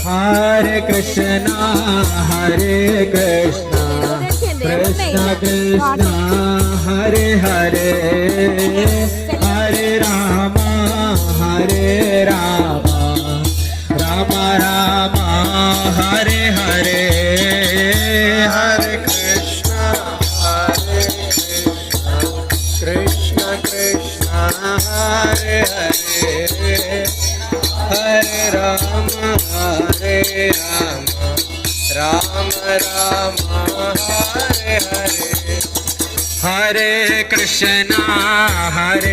Hare Krishna, Hare Krishna, Krishna Krishna, Hare Hare, Hare Rama, Hare Rama, Rama Rama, Hare Hare, Hare Krishna, Hare Krishna, Krishna Krishna, Hare Hare, Hare Rama, Hare Rama, Rama Rama, Hare Hare, Hare Krishna, Hare